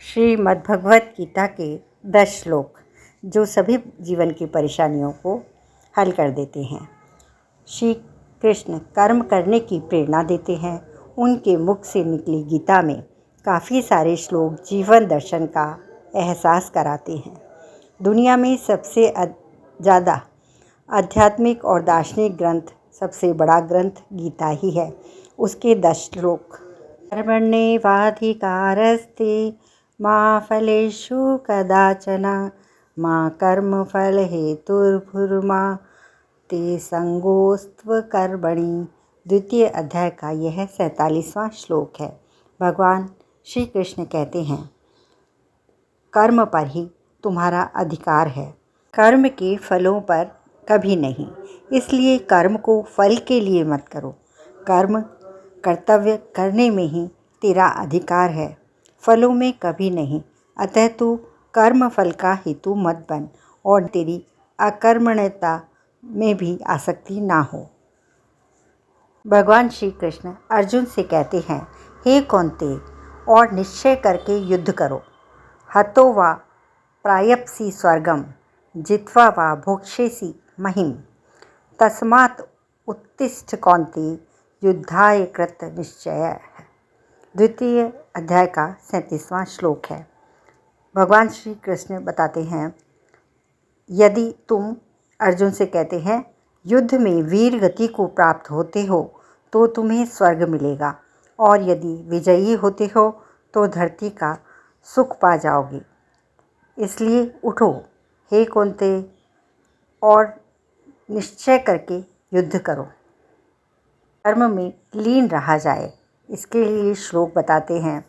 श्रीमद्भगवत गीता के 10 श्लोक जो सभी जीवन की परेशानियों को हल कर देते हैं। श्री कृष्ण कर्म करने की प्रेरणा देते हैं। उनके मुख से निकली गीता में काफ़ी सारे श्लोक जीवन दर्शन का एहसास कराते हैं। दुनिया में सबसे ज़्यादा आध्यात्मिक और दार्शनिक ग्रंथ, सबसे बड़ा ग्रंथ गीता ही है। उसके 10 श्लोक। कर्मण्येवाधिकारस्ते मा फलेषु कदाचन मा कर्मफलहेतुर्भुर्मा ते संगोस्त्व कर्मणि। द्वितीय अध्याय का यह 47वां श्लोक है। भगवान श्री कृष्ण कहते हैं, कर्म पर ही तुम्हारा अधिकार है, कर्म के फलों पर कभी नहीं। इसलिए कर्म को फल के लिए मत करो। कर्म कर्तव्य करने में ही तेरा अधिकार है, फलों में कभी नहीं। अतः तू कर्म फल का हेतु मत बन और तेरी अकर्मण्यता में भी आसक्ति ना हो। भगवान श्री कृष्ण अर्जुन से कहते हैं, हे कौन्तेय, और निश्चय करके युद्ध करो। हतो वा प्रायप्सि स्वर्गम जित्वा वा भोक्ष्यसि महिम। तस्मात् उत्तिष्ठ कौन्तेय, युद्धाय कृत निश्चयः। द्वितीय अध्याय का 37वां श्लोक है। भगवान श्री कृष्ण बताते हैं, यदि तुम अर्जुन से कहते हैं युद्ध में वीर गति को प्राप्त होते हो तो तुम्हें स्वर्ग मिलेगा, और यदि विजयी होते हो तो धरती का सुख पा जाओगे। इसलिए उठो हे कौन्तेय, और निश्चय करके युद्ध करो, कर्म में लीन रहा जाए। इसके लिए श्लोक बताते हैं,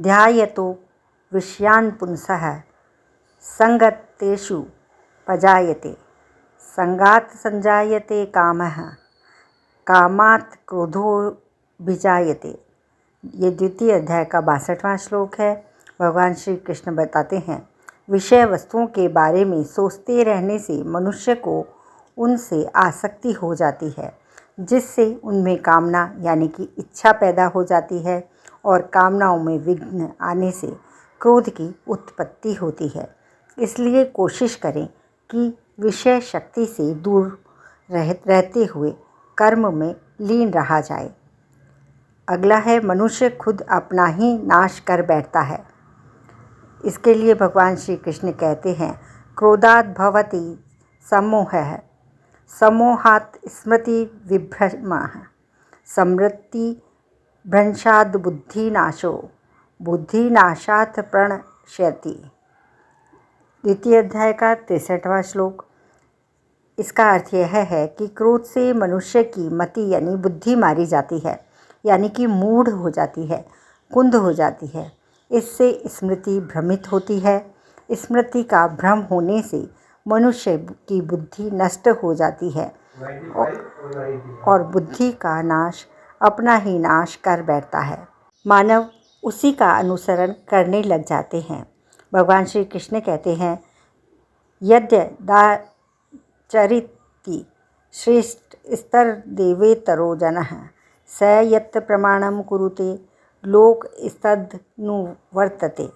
ध्यायतो विषयान् पुंसः संगतेषु पजायते, संगात् संजायते कामः, कामात् क्रोधोऽभिजायते। ये द्वितीय अध्याय का 62वां श्लोक है। भगवान श्री कृष्ण बताते हैं, विषय वस्तुओं के बारे में सोचते रहने से मनुष्य को उनसे आसक्ति हो जाती है, जिससे उनमें कामना यानी कि इच्छा पैदा हो जाती है, और कामनाओं में विघ्न आने से क्रोध की उत्पत्ति होती है। इसलिए कोशिश करें कि विषय शक्ति से दूर रहते हुए कर्म में लीन रहा जाए। अगला है, मनुष्य खुद अपना ही नाश कर बैठता है। इसके लिए भगवान श्री कृष्ण कहते हैं, क्रोधात् भवति सम्मोहः, सम्मोहात् स्मृति विभ्रमः, स्मृति भ्रंशात् बुद्धिनाशो, बुद्धिनाशात् प्रणश्यति। द्वितीय अध्याय का 63वां श्लोक। इसका अर्थ यह है कि क्रोध से मनुष्य की मति यानी बुद्धि मारी जाती है, यानी कि मूढ़ हो जाती है, कुंद हो जाती है। इससे स्मृति भ्रमित होती है। स्मृति का भ्रम होने से मनुष्य की बुद्धि नष्ट हो जाती है, और बुद्धि का नाश अपना ही नाश कर बैठता है। मानव उसी का अनुसरण करने लग जाते हैं। भगवान श्री कृष्ण कहते हैं, यद्यदाचरिति श्रेष्ठ स्तर देवेतरो जनः स यत् प्रमाणं कुरुते लोक स्तदनुवर्तते।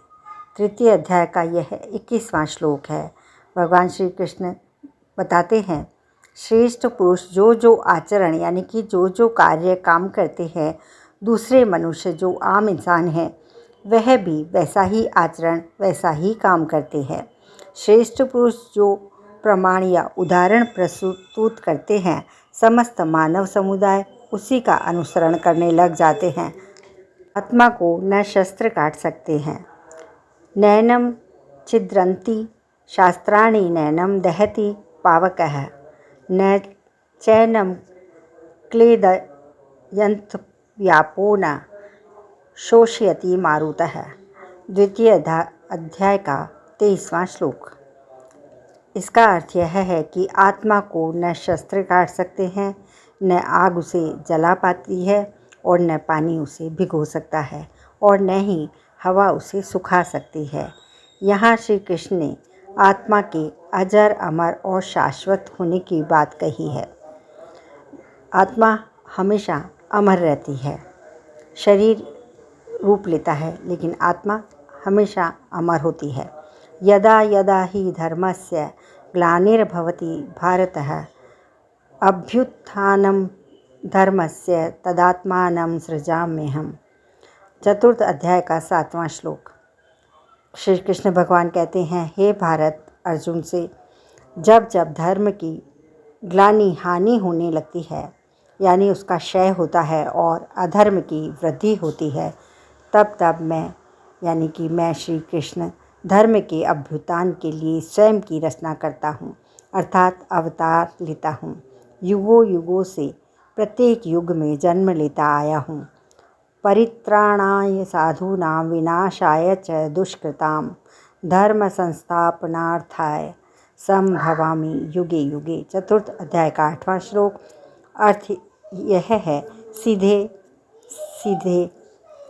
तृतीय अध्याय का यह 21वां श्लोक है। भगवान श्री कृष्ण बताते हैं, श्रेष्ठ पुरुष जो जो आचरण यानी कि जो जो कार्य काम करते हैं, दूसरे मनुष्य जो आम इंसान हैं वह भी वैसा ही आचरण वैसा ही काम करते हैं। श्रेष्ठ पुरुष जो प्रमाण या उदाहरण प्रस्तुत करते हैं, समस्त मानव समुदाय उसी का अनुसरण करने लग जाते हैं। आत्मा को न शस्त्र काट सकते हैं, नैनम छिद्रन्ति शास्त्राणि नैनम दहति पावकः, न चैनम क्लेदयन्त्यापो न शोषयति मारुतः। द्वितीय अध्याय का 23वां श्लोक। इसका अर्थ यह है कि आत्मा को न शस्त्र काट सकते हैं, न आग उसे जला पाती है, और न पानी उसे भिगो सकता है, और न ही हवा उसे सुखा सकती है। यहाँ श्री कृष्ण ने आत्मा के अजर अमर और शाश्वत होने की बात कही है। आत्मा हमेशा अमर रहती है। शरीर रूप लेता है, लेकिन आत्मा हमेशा अमर होती है। यदा यदा ही धर्मस्य ग्लानिर्भवति भारतः अभ्युत्थानं धर्मस्य तदात्मानं सृजाम्यहम्। चतुर्थ अध्याय का 7वां श्लोक। श्री कृष्ण भगवान कहते हैं, हे भारत, अर्जुन से जब जब धर्म की ग्लानि हानि होने लगती है, यानी उसका क्षय होता है और अधर्म की वृद्धि होती है, तब तब मैं यानी कि मैं श्री कृष्ण धर्म के अभ्युत्थान के लिए स्वयं की रचना करता हूँ, अर्थात अवतार लेता हूँ। युगों युगों से प्रत्येक युग में जन्म लेता आया हूँ। परित्राणाय साधूनां विनाशाय च दुष्कृतां धर्म संस्थापनार्थाय संभवामि युगे युगे। चतुर्थ अध्याय का 8वां श्लोक। अर्थ यह है, सीधे सीधे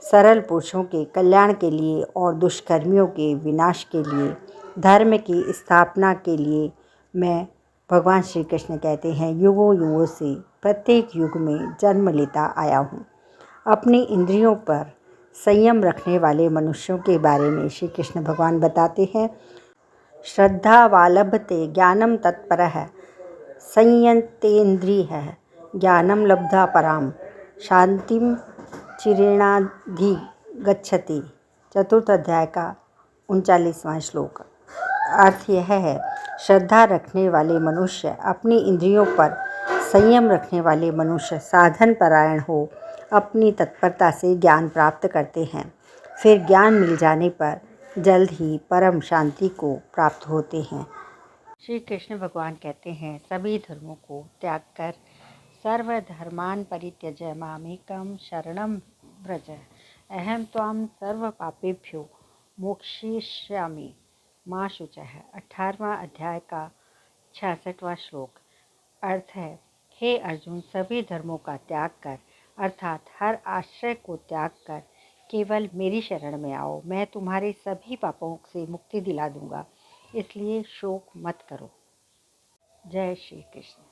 सरल पुरुषों के कल्याण के लिए और दुष्कर्मियों के विनाश के लिए, धर्म की स्थापना के लिए मैं, भगवान श्री कृष्ण कहते हैं, युगों युगों से प्रत्येक युग में जन्म लेता आया हूँ। अपनी इंद्रियों पर संयम रखने वाले मनुष्यों के बारे में श्री कृष्ण भगवान बताते हैं, श्रद्धावालभते ज्ञानं तत्परः संयतेन्द्रियः ज्ञानं लब्ध्वा परां शांतिं चिरेणाधिगच्छति। चतुर्थ अध्याय का 39वां श्लोक। अर्थ यह है, श्रद्धा रखने वाले मनुष्य, अपनी इंद्रियों पर संयम रखने वाले मनुष्य साधन परायण हो अपनी तत्परता से ज्ञान प्राप्त करते हैं, फिर ज्ञान मिल जाने पर जल्द ही परम शांति को प्राप्त होते हैं। श्री कृष्ण भगवान कहते हैं, सभी धर्मों को त्याग कर सर्वधर्मान् परित्यज्य मामेकं शरणं व्रज अहं त्वां सर्वपापेभ्यो मोक्षयिष्यामि मा शुचः। 18वां अध्याय का 66वां श्लोक। अर्थ है, हे अर्जुन, सभी धर्मों का त्याग कर अर्थात हर आश्रय को त्याग कर केवल मेरी शरण में आओ। मैं तुम्हारे सभी पापों से मुक्ति दिला दूंगा, इसलिए शोक मत करो। जय श्री कृष्ण।